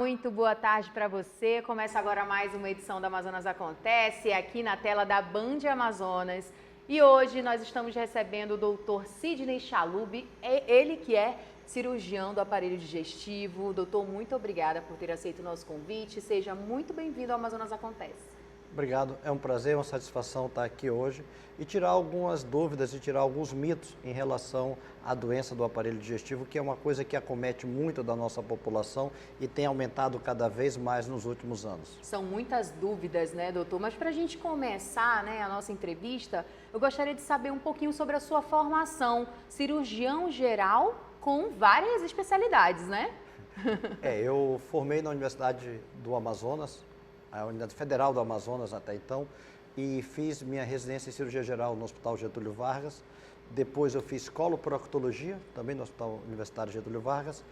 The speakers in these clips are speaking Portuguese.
muito boa tarde para você. Começa agora mais uma edição da Amazonas Acontece, aqui na tela da Band Amazonas. E hoje nós estamos recebendo o doutor Sidney Chalub, ele que é cirurgião do aparelho digestivo. Doutor, muito obrigada por ter aceito o nosso convite. Seja muito bem-vindo ao Amazonas Acontece. Obrigado, é um prazer, uma satisfação estar aqui hoje e tirar algumas dúvidas e tirar alguns mitos em relação à doença do aparelho digestivo, que é uma coisa que acomete muito da nossa população e tem aumentado cada vez mais nos últimos anos. São muitas dúvidas, né, doutor? Mas para a gente começar, né, a nossa entrevista, eu gostaria de saber um pouquinho sobre a sua formação, cirurgião geral com várias especialidades, né? Eu formei na Universidade do Amazonas, a Unidade Federal do Amazonas até então, e fiz minha residência em cirurgia geral no Hospital Getúlio Vargas. Depois eu fiz coloproctologia, também no Hospital Universitário Getúlio Vargas,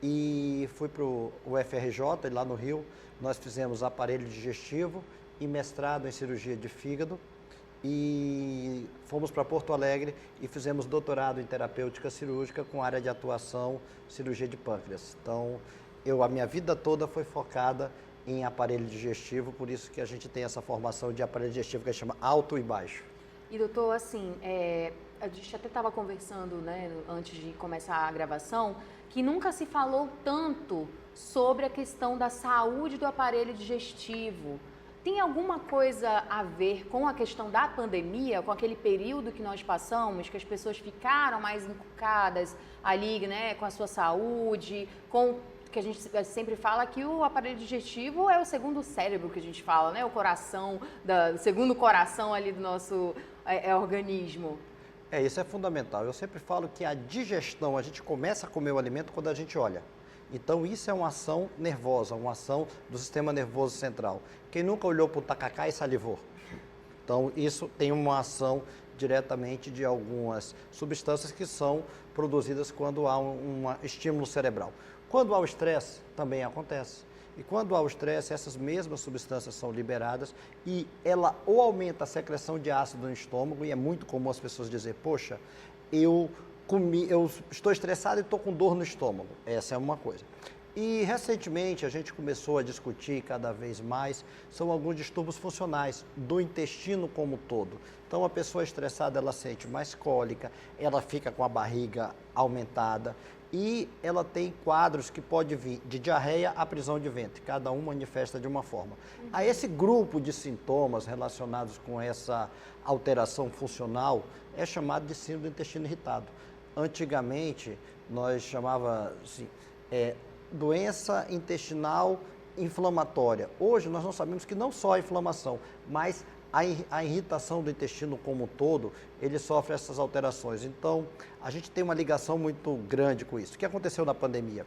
e fui para o UFRJ, lá no Rio. Nós fizemos aparelho digestivo e mestrado em cirurgia de fígado, e fomos para Porto Alegre e fizemos doutorado em terapêutica cirúrgica com área de atuação cirurgia de pâncreas. Então, a minha vida toda foi focada em aparelho digestivo, por isso que a gente tem essa formação de aparelho digestivo que a gente chama alto e baixo. E doutor, assim, a gente até estava conversando, né, antes de começar a gravação, que nunca se falou tanto sobre a questão da saúde do aparelho digestivo. Tem alguma coisa a ver com a questão da pandemia, com aquele período que nós passamos, que as pessoas ficaram mais encucadas ali, né, com a sua saúde, com que a gente sempre fala que o aparelho digestivo é o segundo cérebro que a gente fala, né? O coração, o segundo coração ali do nosso organismo. Isso é fundamental. Eu sempre falo que a digestão, a gente começa a comer o alimento quando a gente olha. Então isso é uma ação nervosa, uma ação do sistema nervoso central. Quem nunca olhou para o tacacá e salivou? Então isso tem uma ação diretamente de algumas substâncias que são produzidas quando há um estímulo cerebral. Quando há o estresse, também acontece. E quando há o estresse, essas mesmas substâncias são liberadas e ela ou aumenta a secreção de ácido no estômago, e é muito comum as pessoas dizerem, poxa, eu estou estressado e estou com dor no estômago. Essa é uma coisa. E recentemente a gente começou a discutir cada vez mais, são alguns distúrbios funcionais do intestino como um todo. Então a pessoa estressada, ela sente mais cólica, ela fica com a barriga aumentada e ela tem quadros que pode vir de diarreia à prisão de ventre, cada um manifesta de uma forma. A esse grupo de sintomas relacionados com essa alteração funcional é chamado de síndrome do intestino irritado. Antigamente nós chamava assim, doença intestinal inflamatória. Hoje nós não sabemos que não só a inflamação, mas a irritação do intestino como um todo, ele sofre essas alterações. Então, a gente tem uma ligação muito grande com isso. O que aconteceu na pandemia?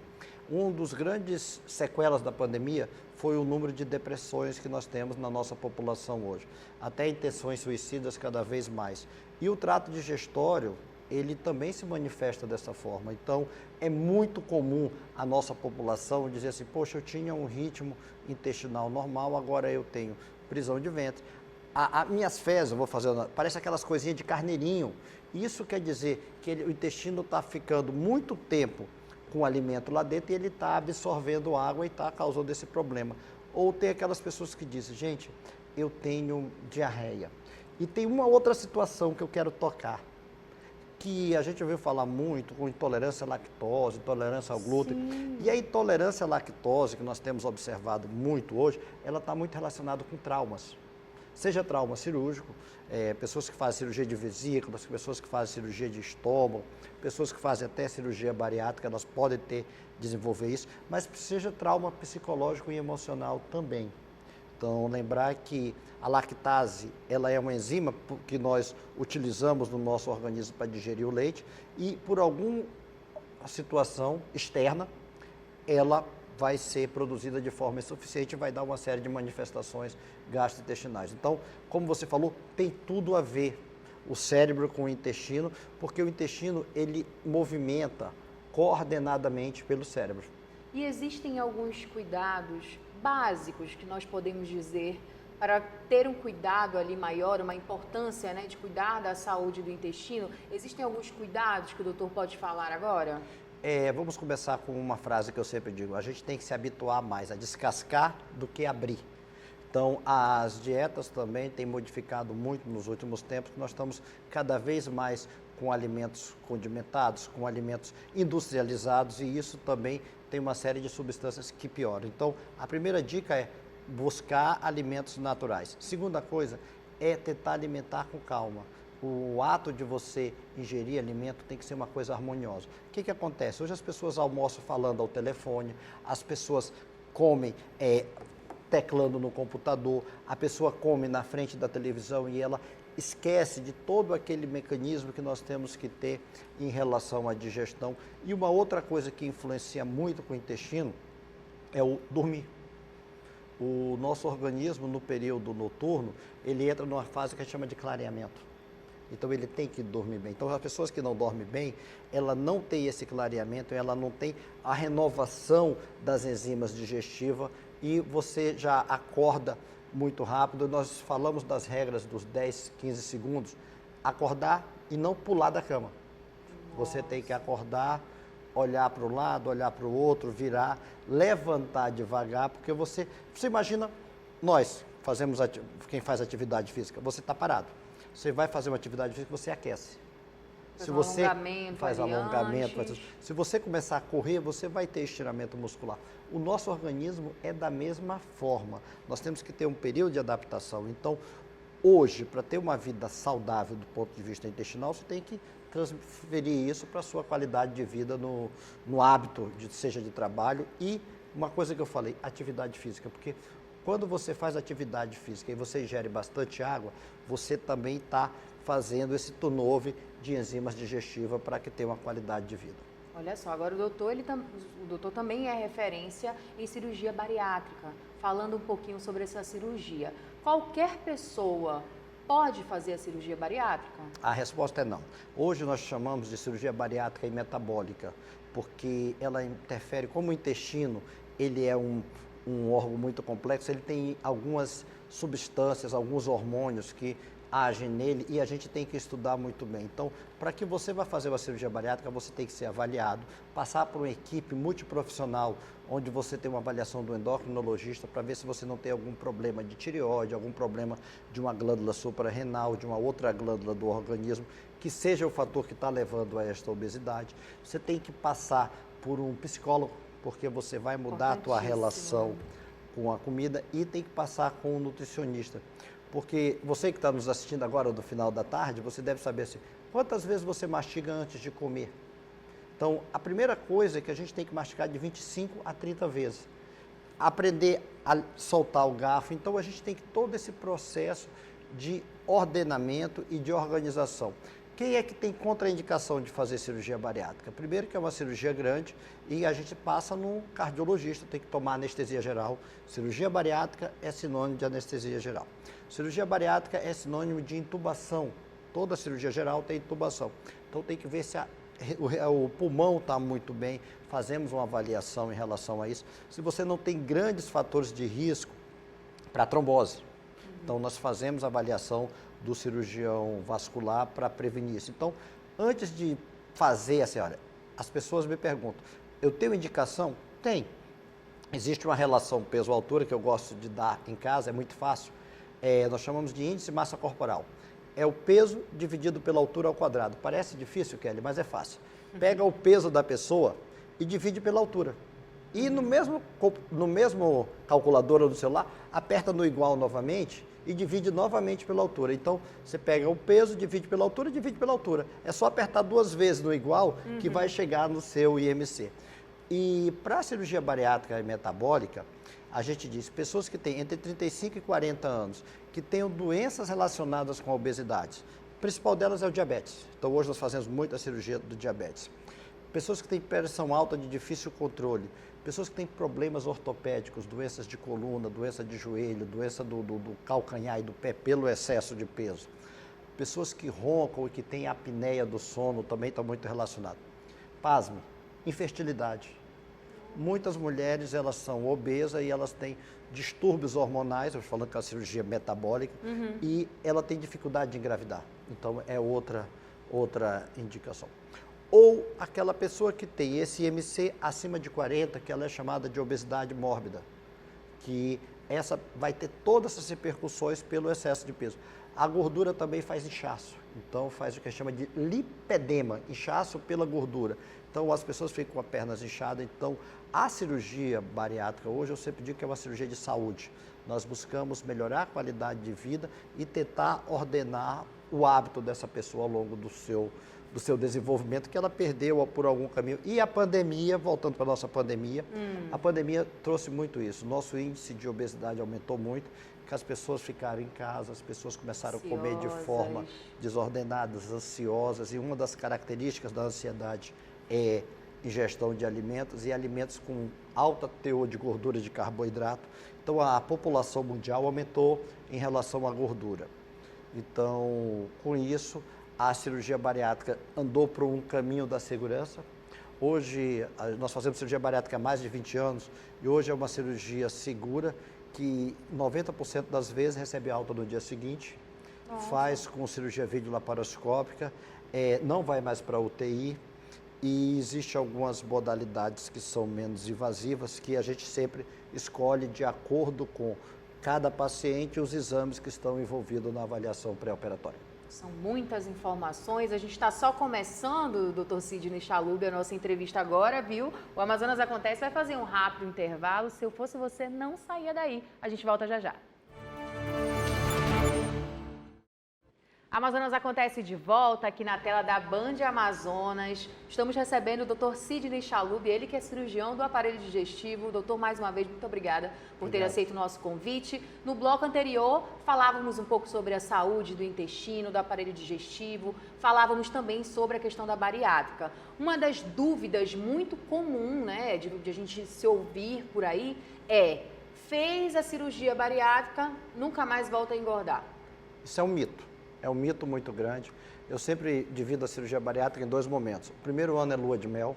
Um dos grandes sequelas da pandemia foi o número de depressões que nós temos na nossa população hoje. Até intenções suicidas cada vez mais. E o trato digestório, ele também se manifesta dessa forma. Então, é muito comum a nossa população dizer assim, poxa, eu tinha um ritmo intestinal normal, agora eu tenho prisão de ventre. Minhas fezes, eu vou fazer, parece aquelas coisinhas de carneirinho. Isso quer dizer que o intestino está ficando muito tempo com o alimento lá dentro e ele está absorvendo água e está causando esse problema. Ou tem aquelas pessoas que dizem, gente, eu tenho diarreia. E tem uma outra situação que eu quero tocar, que a gente ouviu falar muito com intolerância à lactose, intolerância ao glúten. Sim. E a intolerância à lactose, que nós temos observado muito hoje, ela está muito relacionada com traumas. Seja trauma cirúrgico, pessoas que fazem cirurgia de vesícula, pessoas que fazem cirurgia de estômago, pessoas que fazem até cirurgia bariátrica, elas podem desenvolver isso, mas seja trauma psicológico e emocional também. Então, lembrar que a lactase, ela é uma enzima que nós utilizamos no nosso organismo para digerir o leite e por alguma situação externa, ela vai ser produzida de forma insuficiente e vai dar uma série de manifestações gastrointestinais. Então, como você falou, tem tudo a ver o cérebro com o intestino, porque o intestino, ele movimenta coordenadamente pelo cérebro. E existem alguns cuidados básicos que nós podemos dizer para ter um cuidado ali maior, uma importância, né, de cuidar da saúde do intestino? Existem alguns cuidados que o doutor pode falar agora? Vamos começar com uma frase que eu sempre digo, a gente tem que se habituar mais a descascar do que abrir. Então, as dietas também têm modificado muito nos últimos tempos, nós estamos cada vez mais com alimentos condimentados, com alimentos industrializados, e isso também tem uma série de substâncias que pioram. Então, a primeira dica é buscar alimentos naturais. Segunda coisa é tentar alimentar com calma. O ato de você ingerir alimento tem que ser uma coisa harmoniosa. O que acontece? Hoje as pessoas almoçam falando ao telefone, as pessoas comem teclando no computador, a pessoa come na frente da televisão e ela esquece de todo aquele mecanismo que nós temos que ter em relação à digestão. E uma outra coisa que influencia muito com o intestino é o dormir. O nosso organismo, no período noturno, ele entra numa fase que a gente chama de clareamento. Então, ele tem que dormir bem. Então, as pessoas que não dormem bem, ela não tem esse clareamento, ela não tem a renovação das enzimas digestivas e você já acorda muito rápido. Nós falamos das regras dos 10, 15 segundos. Acordar e não pular da cama. Você tem que acordar, olhar para o lado, olhar para o outro, virar, levantar devagar, porque você imagina, nós fazemos, quem faz atividade física, você está parado. Você vai fazer uma atividade física, você aquece. Se você faz alongamento, se você começar a correr, você vai ter estiramento muscular. O nosso organismo é da mesma forma. Nós temos que ter um período de adaptação. Então, hoje, para ter uma vida saudável do ponto de vista intestinal, você tem que transferir isso para a sua qualidade de vida no hábito, seja de trabalho e uma coisa que eu falei, atividade física, porque quando você faz atividade física e você ingere bastante água, você também está fazendo esse turnover de enzimas digestivas para que tenha uma qualidade de vida. Olha só, agora o doutor também é referência em cirurgia bariátrica. Falando um pouquinho sobre essa cirurgia, qualquer pessoa pode fazer a cirurgia bariátrica? A resposta é não. Hoje nós chamamos de cirurgia bariátrica e metabólica, porque ela interfere, como o intestino, ele é um órgão muito complexo, ele tem algumas substâncias, alguns hormônios que agem nele e a gente tem que estudar muito bem. Então, para que você vá fazer uma cirurgia bariátrica, você tem que ser avaliado, passar por uma equipe multiprofissional, onde você tem uma avaliação do endocrinologista para ver se você não tem algum problema de tireoide, algum problema de uma glândula suprarrenal, de uma outra glândula do organismo, que seja o fator que está levando a esta obesidade. Você tem que passar por um psicólogo, porque você vai mudar a tua relação com a comida e tem que passar com um nutricionista. Porque você que está nos assistindo agora no final da tarde, você deve saber assim, quantas vezes você mastiga antes de comer? Então, a primeira coisa é que a gente tem que mastigar de 25 a 30 vezes. Aprender a soltar o garfo. Então, a gente tem que todo esse processo de ordenamento e de organização. Quem é que tem contraindicação de fazer cirurgia bariátrica? Primeiro que é uma cirurgia grande e a gente passa no cardiologista, tem que tomar anestesia geral. Cirurgia bariátrica é sinônimo de anestesia geral. Cirurgia bariátrica é sinônimo de intubação. Toda cirurgia geral tem intubação. Então tem que ver se o pulmão está muito bem, fazemos uma avaliação em relação a isso. Se você não tem grandes fatores de risco para trombose, então nós fazemos a avaliação do cirurgião vascular para prevenir isso. Então, antes de fazer, assim, olha, as pessoas me perguntam, eu tenho indicação? Tem. Existe uma relação peso-altura que eu gosto de dar em casa, é muito fácil. Nós chamamos de índice massa corporal. É o peso dividido pela altura ao quadrado. Parece difícil, Kelly, mas é fácil. Pega o peso da pessoa e divide pela altura. E no mesmo calculadora do celular, aperta no igual novamente e divide novamente pela altura. Então, você pega o peso, divide pela altura, divide pela altura. É só apertar 2 vezes no igual que vai chegar no seu IMC. E para a cirurgia bariátrica e metabólica, a gente diz, pessoas que têm entre 35 e 40 anos, que tenham doenças relacionadas com a obesidade, a principal delas é o diabetes. Então, hoje nós fazemos muita cirurgia do diabetes. Pessoas que têm pressão alta de difícil controle, pessoas que têm problemas ortopédicos, doenças de coluna, doença de joelho, doença do calcanhar e do pé pelo excesso de peso. Pessoas que roncam e que têm apneia do sono também estão muito relacionadas. Pasme, infertilidade. Muitas mulheres, elas são obesas e elas têm distúrbios hormonais, eu estou falando que é a cirurgia metabólica, e ela tem dificuldade de engravidar. Então, é outra indicação. ou aquela pessoa que tem esse IMC acima de 40, que ela é chamada de obesidade mórbida, que essa vai ter todas essas repercussões pelo excesso de peso. A gordura também faz inchaço, então faz o que chama de lipedema, inchaço pela gordura. Então as pessoas ficam com as pernas inchadas. Então a cirurgia bariátrica hoje eu sempre digo que é uma cirurgia de saúde. Nós buscamos melhorar a qualidade de vida e tentar ordenar o hábito dessa pessoa ao longo do seu desenvolvimento, que ela perdeu por algum caminho. E a pandemia, voltando para a nossa pandemia, a pandemia trouxe muito isso. Nosso índice de obesidade aumentou muito, que as pessoas ficaram em casa, as pessoas começaram a comer de forma desordenadas, ansiosas, e uma das características da ansiedade é ingestão de alimentos e alimentos com alta teor de gordura, de carboidrato. Então a população mundial aumentou em relação à gordura. Então, com isso, a cirurgia bariátrica andou por um caminho da segurança. Hoje, nós fazemos cirurgia bariátrica há mais de 20 anos e hoje é uma cirurgia segura que 90% das vezes recebe alta no dia seguinte. Nossa. Faz com cirurgia videolaparoscópica, não vai mais para UTI e existem algumas modalidades que são menos invasivas que a gente sempre escolhe de acordo com cada paciente e os exames que estão envolvidos na avaliação pré-operatória. São muitas informações, a gente está só começando, Dr. Sidney Chalub, a nossa entrevista agora, viu? O Amazonas Acontece vai fazer um rápido intervalo, se eu fosse você, não saía daí. A gente volta já já. Amazonas Acontece de volta aqui na tela da Band Amazonas. Estamos recebendo o Dr. Sidney Chalub, ele que é cirurgião do aparelho digestivo. Doutor, mais uma vez, muito obrigada por ter aceito o nosso convite. No bloco anterior, falávamos um pouco sobre a saúde do intestino, do aparelho digestivo, falávamos também sobre a questão da bariátrica. Uma das dúvidas muito comum, né, de a gente se ouvir por aí é: fez a cirurgia bariátrica, nunca mais volta a engordar? Isso é um mito. É um mito muito grande. Eu sempre divido a cirurgia bariátrica em 2 momentos. O primeiro ano é lua de mel.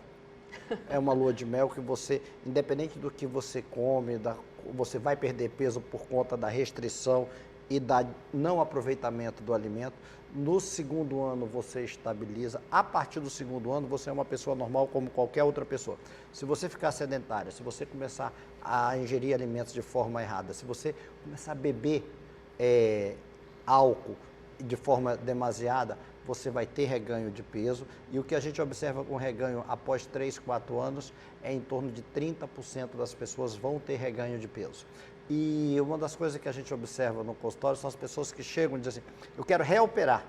É uma lua de mel que você, independente do que você come, você vai perder peso por conta da restrição e da não aproveitamento do alimento. No segundo ano você estabiliza. A partir do segundo ano você é uma pessoa normal como qualquer outra pessoa. Se você ficar sedentária, se você começar a ingerir alimentos de forma errada, se você começar a beber álcool de forma demasiada, você vai ter reganho de peso. E o que a gente observa com reganho após 3, 4 anos é em torno de 30% das pessoas vão ter reganho de peso. E uma das coisas que a gente observa no consultório são as pessoas que chegam e dizem assim: eu quero reoperar.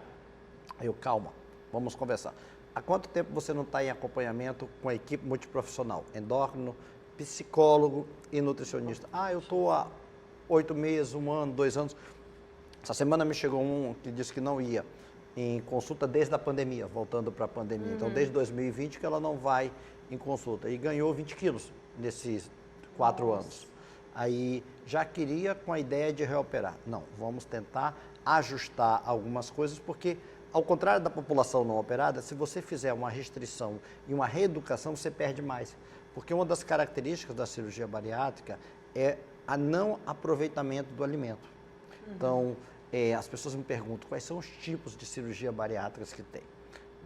Eu, calma, vamos conversar. Há quanto tempo você não está em acompanhamento com a equipe multiprofissional? Endócrino, psicólogo e nutricionista. Eu estou há 8 meses, 1 ano, 2 anos. Essa semana me chegou um que disse que não ia em consulta desde a pandemia, voltando para a pandemia. Então, desde 2020 que ela não vai em consulta. E ganhou 20 quilos nesses 4 anos. Aí já queria com a ideia de reoperar. Não, vamos tentar ajustar algumas coisas, porque ao contrário da população não operada, se você fizer uma restrição e uma reeducação, você perde mais. Porque uma das características da cirurgia bariátrica é a não aproveitamento do alimento. Então, as pessoas me perguntam quais são os tipos de cirurgia bariátricas que tem.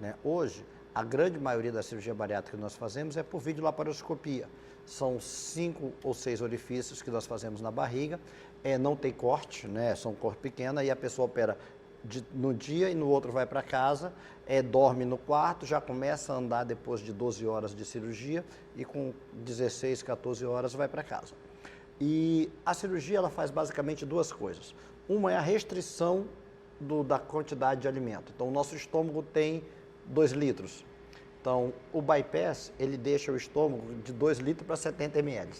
Né? Hoje, a grande maioria da cirurgia bariátrica que nós fazemos é por videolaparoscopia. São 5 ou 6 orifícios que nós fazemos na barriga, não tem corte, né? São corte pequena, e a pessoa opera no dia e no outro vai para casa, dorme no quarto, já começa a andar depois de 12 horas de cirurgia e com 16, 14 horas vai para casa. E a cirurgia ela faz basicamente 2 coisas. Uma é a restrição da quantidade de alimento. Então, o nosso estômago tem 2 litros. Então, o bypass, ele deixa o estômago de 2 litros para 70 ml.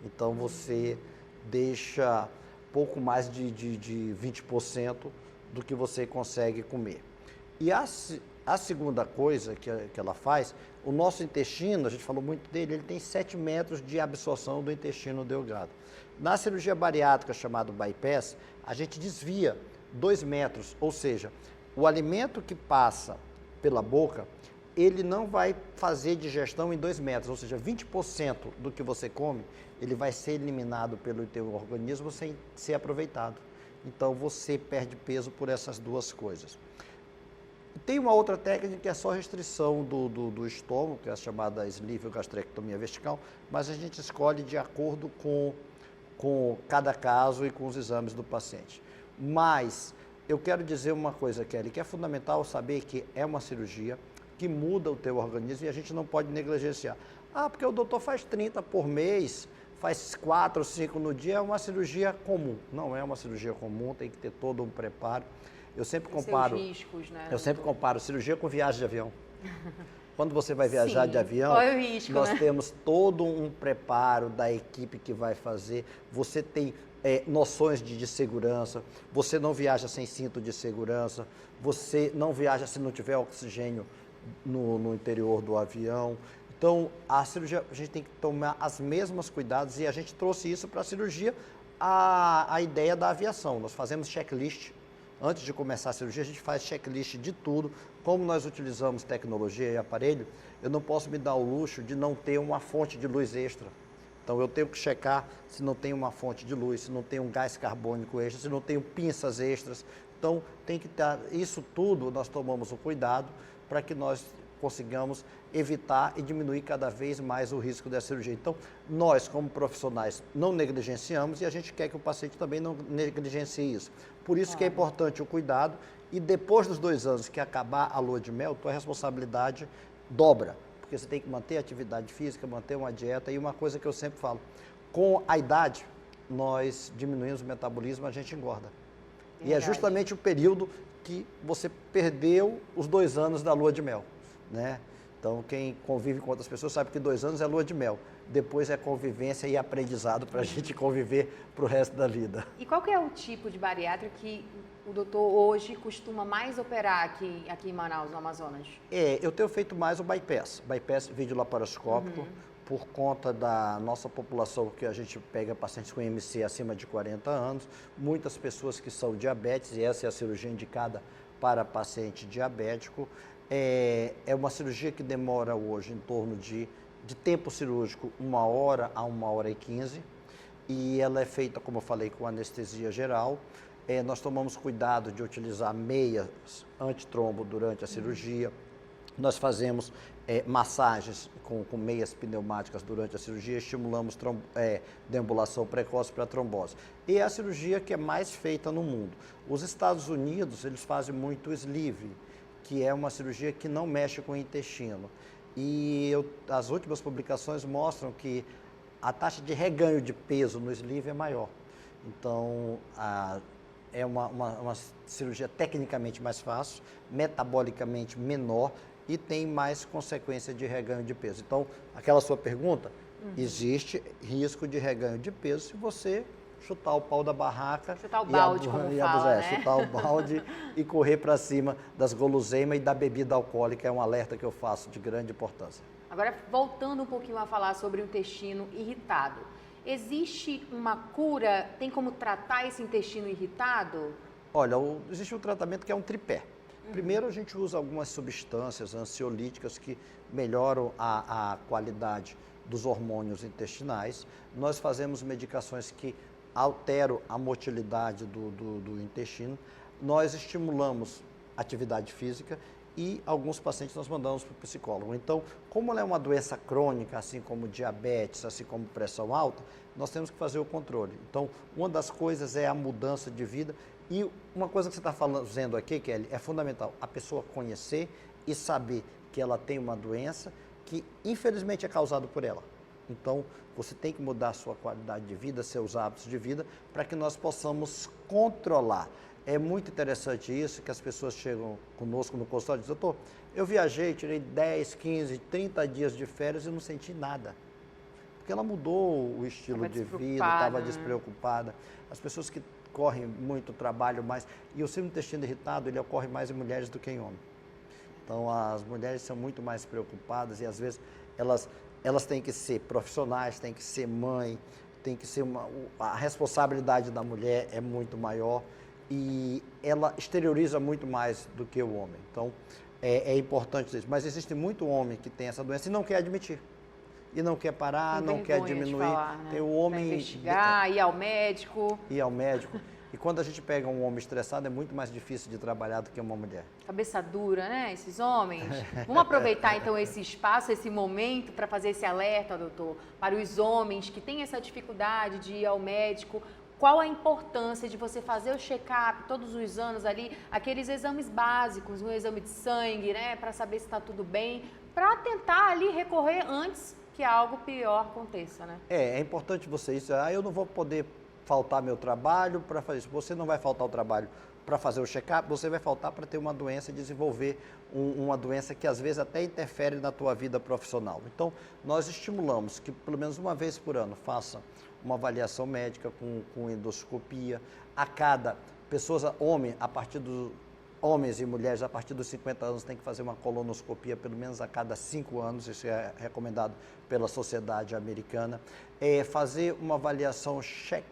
Então, você deixa pouco mais de 20% do que você consegue comer. E a segunda coisa que ela faz, o nosso intestino, a gente falou muito dele, ele tem 7 metros de absorção do intestino delgado. Na cirurgia bariátrica chamada bypass, a gente desvia 2 metros, ou seja, o alimento que passa pela boca, ele não vai fazer digestão em 2 metros, ou seja, 20% do que você come, ele vai ser eliminado pelo teu organismo sem ser aproveitado. Então, você perde peso por essas 2 coisas. Tem uma outra técnica que é só restrição do estômago, que é a chamada sleeve-gastrectomia vertical, mas a gente escolhe de acordo com cada caso e com os exames do paciente. Mas eu quero dizer uma coisa, Kelly, que é fundamental saber que é uma cirurgia que muda o teu organismo e a gente não pode negligenciar. Ah, porque o doutor faz 30 por mês, faz 4 ou 5 no dia, é uma cirurgia comum. Não é uma cirurgia comum, tem que ter todo um preparo. Eu sempre comparo, riscos, né, eu sempre comparo cirurgia com viagem de avião. Quando você vai viajar de avião, qual é o risco, nós né? temos todo um preparo da equipe que vai fazer. Você tem noções de segurança, você não viaja sem cinto de segurança, você não viaja se não tiver oxigênio no interior do avião. Então, a cirurgia, a gente tem que tomar os mesmos cuidados e a gente trouxe isso para a cirurgia, a ideia da aviação. Nós fazemos checklist. Antes de começar a cirurgia, a gente faz checklist de tudo. Como nós utilizamos tecnologia e aparelho, eu não posso me dar o luxo de não ter uma fonte de luz extra. Então, eu tenho que checar se não tem uma fonte de luz, se não tem um gás carbônico extra, se não tem pinças extras. Então, tem que ter isso tudo, nós tomamos o cuidado para que nós consigamos evitar e diminuir cada vez mais o risco da cirurgia. Então, nós, como profissionais, não negligenciamos e a gente quer que o paciente também não negligencie isso. Por isso que é importante o cuidado e depois dos 2 anos que acabar a lua de mel, tua responsabilidade dobra, porque você tem que manter a atividade física, manter uma dieta e uma coisa que eu sempre falo, com a idade, nós diminuímos o metabolismo, a gente engorda. Verdade. E é justamente o período que você perdeu os 2 anos da lua de mel, né? Então, quem convive com outras pessoas sabe que 2 anos é lua de mel. Depois é convivência e aprendizado para a gente conviver para o resto da vida. E qual que é o tipo de bariátrica que o doutor hoje costuma mais operar aqui em Manaus, no Amazonas? Eu tenho feito mais o bypass videolaparoscópico, por conta da nossa população, que a gente pega pacientes com IMC acima de 40 anos, muitas pessoas que são diabetes, e essa é a cirurgia indicada para paciente diabético. É uma cirurgia que demora hoje em torno de tempo cirúrgico 1 hora a 1 hora e 15, e ela é feita, como eu falei, com anestesia geral. Nós tomamos cuidado de utilizar meias antitrombo durante a cirurgia. Nós fazemos massagens com meias pneumáticas durante a cirurgia, estimulamos deambulação precoce para trombose. E é a cirurgia que é mais feita no mundo. Os Estados Unidos, eles fazem muito sleeve, que é uma cirurgia que não mexe com o intestino. E as últimas publicações mostram que a taxa de reganho de peso no sleeve é maior. Então, é uma cirurgia tecnicamente mais fácil, metabolicamente menor e tem mais consequência de reganho de peso. Então, aquela sua pergunta, existe risco de reganho de peso se você chutar o pau da barraca. Chutar o balde, como fala, né? Chutar o balde e correr para cima das guloseimas e da bebida alcoólica, é um alerta que eu faço de grande importância. Agora, voltando um pouquinho a falar sobre o intestino irritado. Existe uma cura, tem como tratar esse intestino irritado? Olha, existe um tratamento que é um tripé. Primeiro, a gente usa algumas substâncias ansiolíticas que melhoram a qualidade dos hormônios intestinais. Nós fazemos medicações que alteram a motilidade do intestino. Nós estimulamos atividade física e alguns pacientes nós mandamos para o psicólogo. Então, como ela é uma doença crônica, assim como diabetes, assim como pressão alta, nós temos que fazer o controle. Então, uma das coisas é a mudança de vida. E uma coisa que você está fazendo aqui, Kelly, é fundamental, a pessoa conhecer e saber que ela tem uma doença que infelizmente é causada por ela. Então, você tem que mudar a sua qualidade de vida, seus hábitos de vida, para que nós possamos controlar. É muito interessante isso, que as pessoas chegam conosco no consultório e dizem, doutor, eu viajei, tirei 10, 15, 30 dias de férias e não senti nada. Porque ela mudou o estilo de vida, estava despreocupada. As pessoas que correm muito, trabalham mais. E o síndrome do intestino irritado, ele ocorre mais em mulheres do que em homens. Então, as mulheres são muito mais preocupadas e, às vezes, elas têm que ser profissionais, têm que ser mãe, tem que ser a responsabilidade da mulher é muito maior e ela exterioriza muito mais do que o homem. Então, é importante isso. Mas existe muito homem que tem essa doença e não quer admitir. E não quer parar, não quer diminuir. Falar, né? Tem o homem... Pra investigar, ir ao médico. Ir ao médico. E quando a gente pega um homem estressado, é muito mais difícil de trabalhar do que uma mulher. Cabeça dura, né? Esses homens. Vamos aproveitar então esse espaço, esse momento para fazer esse alerta, doutor, para os homens que têm essa dificuldade de ir ao médico. Qual a importância de você fazer o check-up todos os anos ali, aqueles exames básicos, um exame de sangue, né, para saber se está tudo bem, para tentar ali recorrer antes que algo pior aconteça, né? É importante você isso. Eu não vou poder faltar meu trabalho para fazer isso. Você não vai faltar o trabalho para fazer o check-up, você vai faltar para ter uma doença e desenvolver uma doença que às vezes até interfere na tua vida profissional. Então, nós estimulamos que pelo menos uma vez por ano faça uma avaliação médica com endoscopia. A cada pessoa, homens e mulheres a partir dos 50 anos tem que fazer uma colonoscopia pelo menos a cada 5 anos, isso é recomendado pela Sociedade Americana. Fazer uma avaliação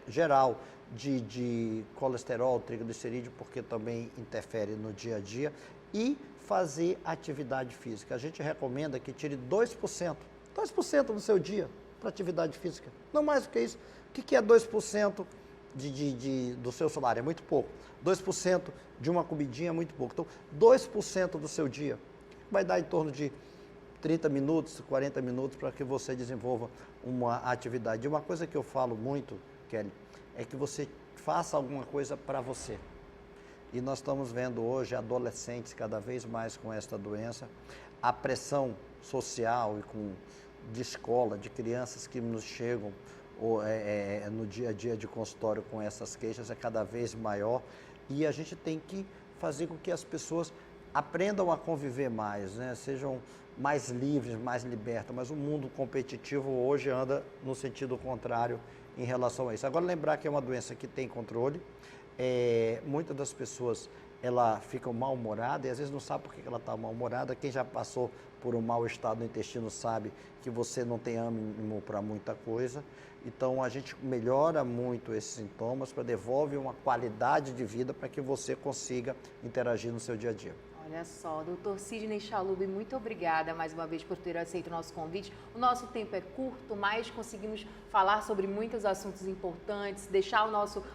geral de colesterol, triglicerídeo, porque também interfere no dia a dia, e fazer atividade física. A gente recomenda que tire 2% do seu dia para atividade física, não mais do que isso. O que é 2% do seu salário? É muito pouco. 2% de uma comidinha é muito pouco. Então, 2% do seu dia vai dar em torno de 30 minutos, 40 minutos para que você desenvolva uma atividade. E uma coisa que eu falo muito, Kelly, é que você faça alguma coisa para você. E nós estamos vendo hoje adolescentes cada vez mais com esta doença, a pressão social de escola, de crianças que nos chegam no dia a dia de consultório com essas queixas é cada vez maior, e a gente tem que fazer com que as pessoas aprendam a conviver mais, né? Sejam mais livres, mais libertas, mas o mundo competitivo hoje anda no sentido contrário em relação a isso. Agora, lembrar que é uma doença que tem controle, muitas das pessoas ficam mal-humoradas e às vezes não sabe por que ela está mal-humorada. Quem já passou por um mau estado no intestino sabe que você não tem ânimo para muita coisa. Então, a gente melhora muito esses sintomas, devolve uma qualidade de vida para que você consiga interagir no seu dia a dia. Olha só, doutor Sidney Chalub, muito obrigada mais uma vez por ter aceito o nosso convite. O nosso tempo é curto, mas conseguimos falar sobre muitos assuntos importantes, deixar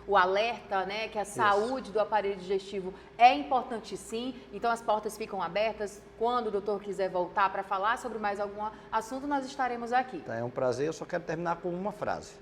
o alerta, né, que a saúde do aparelho digestivo é importante sim. Então as portas ficam abertas. Quando o doutor quiser voltar para falar sobre mais algum assunto, nós estaremos aqui. É um prazer, eu só quero terminar com uma frase.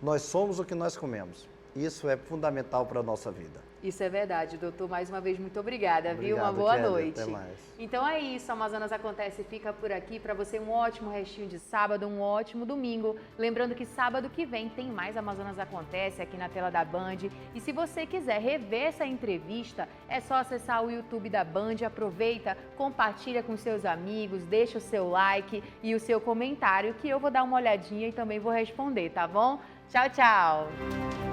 Nós somos o que nós comemos. Isso é fundamental para a nossa vida. Isso é verdade, doutor. Mais uma vez, muito obrigada, viu? Uma boa noite. Até mais. Então é isso, Amazonas Acontece fica por aqui. Para você, um ótimo restinho de sábado, um ótimo domingo. Lembrando que sábado que vem tem mais Amazonas Acontece aqui na tela da Band. E se você quiser rever essa entrevista, é só acessar o YouTube da Band. Aproveita, compartilha com seus amigos, deixa o seu like e o seu comentário, que eu vou dar uma olhadinha e também vou responder, tá bom? Tchau, tchau!